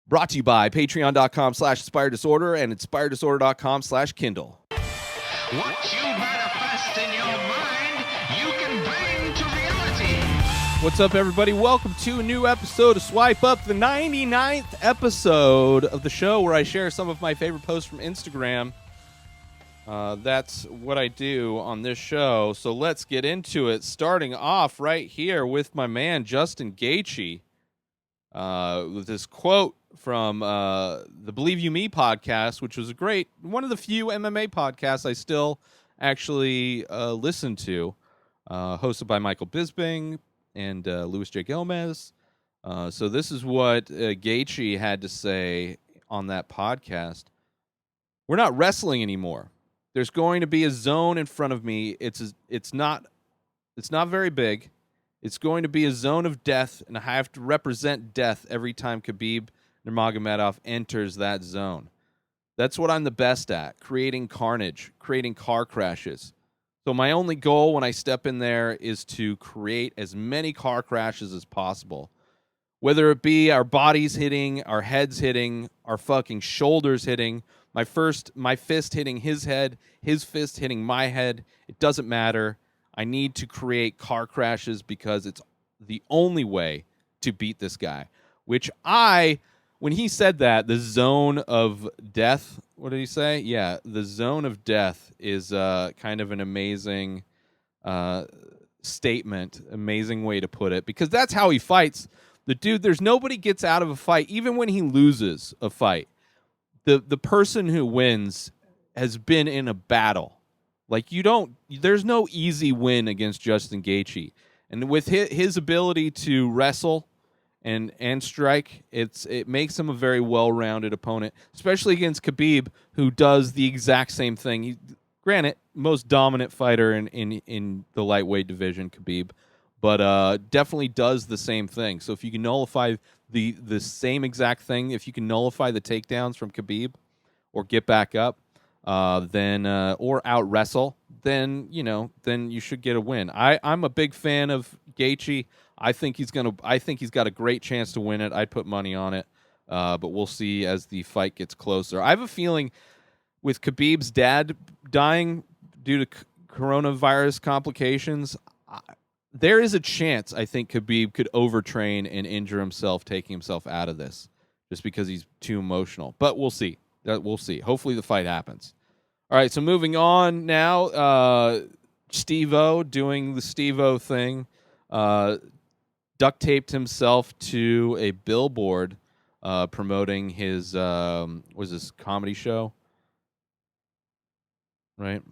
Brought to you by patreon.com/inspireddisorder and inspireddisorder.com/Kindle. What you manifest in your mind, you can bring to reality. What's up, everybody? Welcome to a new episode of Swipe Up, the 99th episode of the show where I share some of my favorite posts from Instagram. That's what I do on this show, so let's get into it. Starting off right here with my man, Justin Gaethje, with this quote from the Believe You Me podcast, which was one of the few MMA podcasts I still actually listen to, hosted by Michael Bisping and Luis J. Gomez. So this is what Gaethje had to say on that podcast. We're not wrestling anymore. There's going to be a zone in front of me. It's not very big. It's going to be a zone of death, and I have to represent death every time Khabib Nurmagomedov enters that zone. That's what I'm the best at, creating carnage, creating car crashes. So my only goal when I step in there is to create as many car crashes as possible. Whether it be our bodies hitting, our heads hitting, our fucking shoulders hitting, my fist hitting his head, his fist hitting my head, it doesn't matter. I need to create car crashes because it's the only way to beat this guy. When he said that, the zone of death, what did he say? Yeah, the zone of death is kind of an amazing statement, amazing way to put it, because that's how he fights. The dude, there's nobody gets out of a fight, even when he loses a fight. The person who wins has been in a battle. Like, there's no easy win against Justin Gaethje. And with his ability to wrestle and strike, it makes him a very well-rounded opponent, especially against Khabib, who does the exact same thing. Granted, most dominant fighter in the lightweight division, Khabib, but definitely does the same thing. So if you can nullify the same exact thing, if you can nullify the takedowns from Khabib or get back up, then or out wrestle, then you should get a win. I'm a big fan of Gaethje. I think he's got a great chance to win it. I'd put money on it, but we'll see as the fight gets closer. I have a feeling with Khabib's dad dying due to coronavirus complications, there is a chance I think Khabib could overtrain and injure himself, taking himself out of this just because he's too emotional. But we'll see. We'll see. Hopefully the fight happens. All right, so moving on now, Steve-O doing the Steve-O thing. Duct taped himself to a billboard promoting his was this comedy show, right?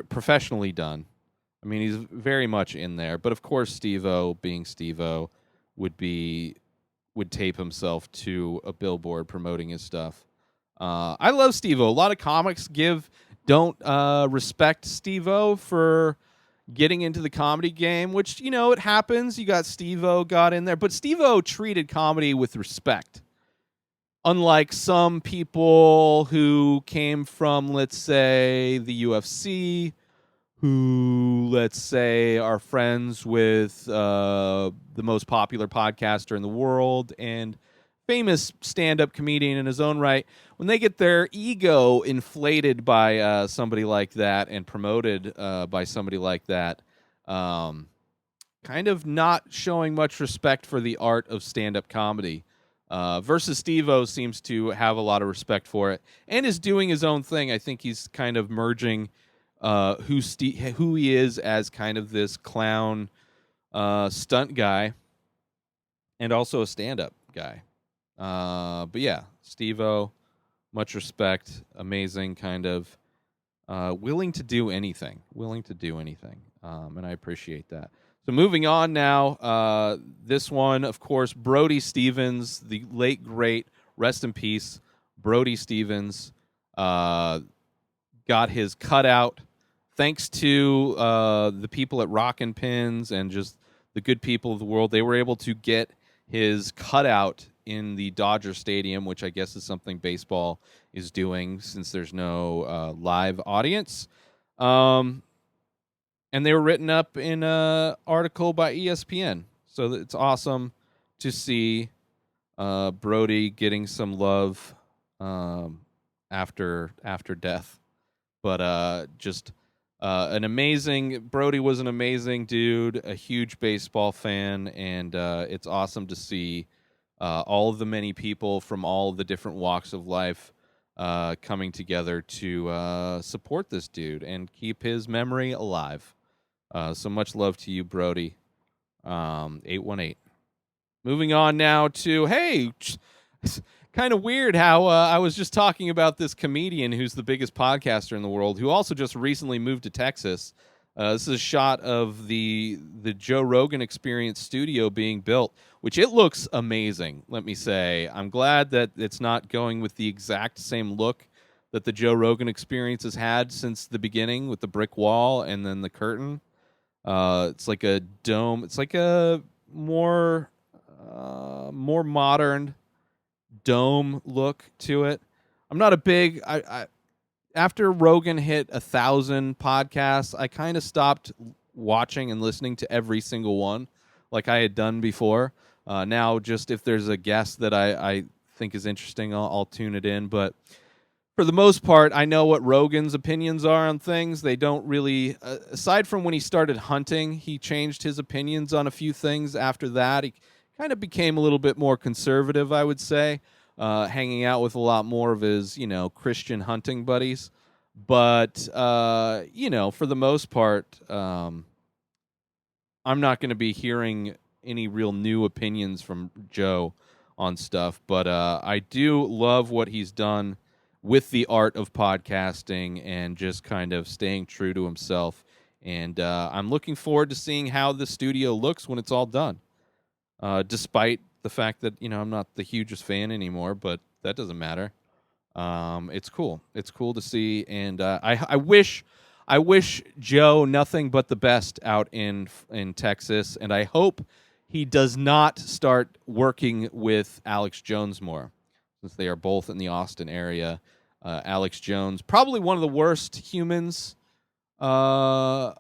Professionally done. I mean, he's very much in there, but of course Steve-O, being Steve-O, would tape himself to a billboard promoting his stuff. I love Steve-O. A lot of comics don't respect Steve-O for getting into the comedy game, which, it happens. You got Steve-O got in there, but Steve-O treated comedy with respect. Unlike some people who came from, let's say, the UFC, who, let's say, are friends with the most popular podcaster in the world and famous stand-up comedian in his own right, when they get their ego inflated by somebody like that and promoted by somebody like that, kind of not showing much respect for the art of stand-up comedy. Versus Steve-O seems to have a lot of respect for it and is doing his own thing. I think he's kind of merging who he is as kind of this clown stunt guy and also a stand-up guy. But yeah, Steve-O, much respect, amazing, kind of willing to do anything, and I appreciate that. So moving on now, this one, of course, Brody Stevens, the late great, rest in peace, Brody Stevens, got his cutout thanks to the people at Rockin' Pins and just the good people of the world. They were able to get his cutout in the Dodger Stadium, which I guess is something baseball is doing since there's no live audience. And they were written up in an article by ESPN. So it's awesome to see Brody getting some love after death. But just an amazing Brody was an amazing dude, a huge baseball fan, and it's awesome to see all of the many people from all of the different walks of life coming together to support this dude and keep his memory alive. So much love to you, Brody. 818. Moving on now to, hey, it's kind of weird how I was just talking about this comedian who's the biggest podcaster in the world, who also just recently moved to Texas. This is a shot of the Joe Rogan Experience studio being built, which it looks amazing, let me say. I'm glad that it's not going with the exact same look that the Joe Rogan Experience has had since the beginning, with the brick wall and then the curtain. It's like a dome. It's like a more modern dome look to it. I'm not a big I after Rogan hit 1,000 podcasts, I kind of stopped watching and listening to every single one like I had done before. Now, just if there's a guest that I think is interesting, I'll tune it in. But for the most part, I know what Rogan's opinions are on things. They don't really, aside from when he started hunting, he changed his opinions on a few things. After that, he kind of became a little bit more conservative, I would say, hanging out with a lot more of his, Christian hunting buddies. But, for the most part, I'm not going to be hearing any real new opinions from Joe on stuff. But I do love what he's done with the art of podcasting and just kind of staying true to himself. And I'm looking forward to seeing how the studio looks when it's all done. Despite the fact that, I'm not the hugest fan anymore, but that doesn't matter. It's cool. It's cool to see. And I wish Joe nothing but the best out in Texas. And I hope he does not start working with Alex Jones more, since they are both in the Austin area. Alex Jones, probably one of the worst humans out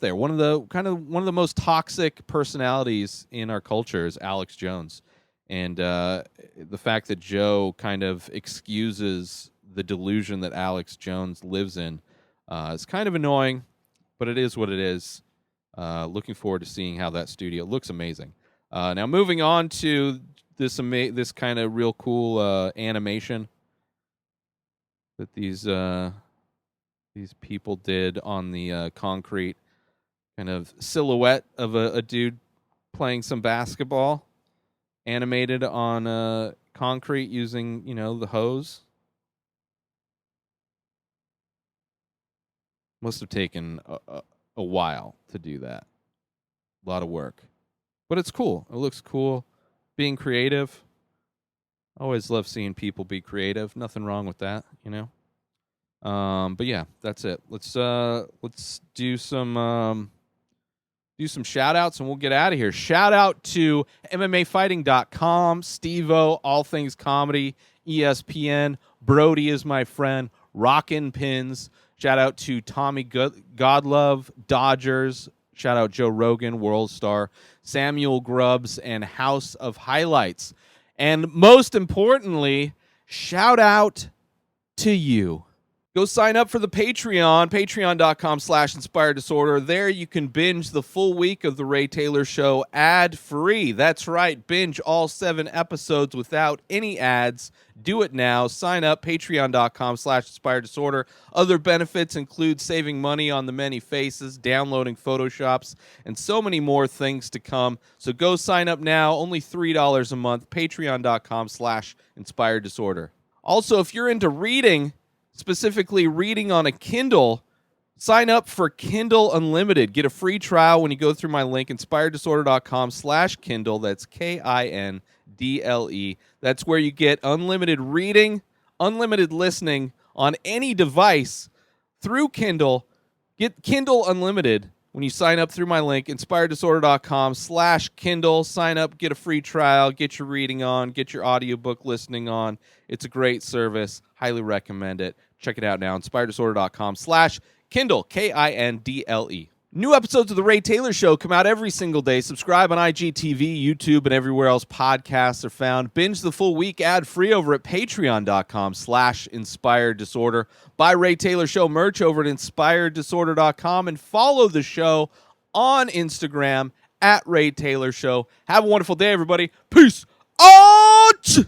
there. One of the most toxic personalities in our culture is Alex Jones. And the fact that Joe kind of excuses the delusion that Alex Jones lives in is kind of annoying, but it is what it is. Looking forward to seeing how that studio looks amazing. Now moving on to this kind of real cool animation that these people did on the concrete, kind of silhouette of a dude playing some basketball, animated on concrete using, the hose. Must have taken a while to do that. A lot of work. But it's cool. It looks cool. Being creative. Always love seeing people be creative. Nothing wrong with that, But yeah, that's it. Let's do some shout outs and we'll get out of here. Shout out to MMAfighting.com, Steve-O, All Things Comedy, ESPN, Brody is my friend, Rockin' Pins. Shout out to Tommy Godlove, Dodgers. Shout out Joe Rogan, World Star, Samuel Grubbs, and House of Highlights. And most importantly, shout out to you. Go sign up for the Patreon, patreon.com/Inspired Disorder. There you can binge the full week of The Ray Taylor Show ad-free. That's right, binge all 7 episodes without any ads. Do it now. Sign up, patreon.com/Inspired Disorder. Other benefits include saving money on the many faces, downloading Photoshops, and so many more things to come. So go sign up now, only $3 a month, patreon.com/Inspired Disorder. Also, if you're into reading, specifically reading on a Kindle, sign up for Kindle Unlimited. Get a free trial when you go through my link, inspireddisorder.com/Kindle. That's KINDLE. That's where you get unlimited reading, unlimited listening on any device through Kindle. Get Kindle Unlimited when you sign up through my link, inspireddisorder.com/Kindle. Sign up, get a free trial, get your reading on, get your audiobook listening on. It's a great service. Highly recommend it. Check it out now, inspireddisorder.com/Kindle, KINDLE. New episodes of The Ray Taylor Show come out every single day. Subscribe on IGTV, YouTube, and everywhere else podcasts are found. Binge the full week ad-free over at patreon.com/inspireddisorder. Buy Ray Taylor Show merch over at inspireddisorder.com and follow the show on Instagram at Ray Taylor Show. Have a wonderful day, everybody. Peace out!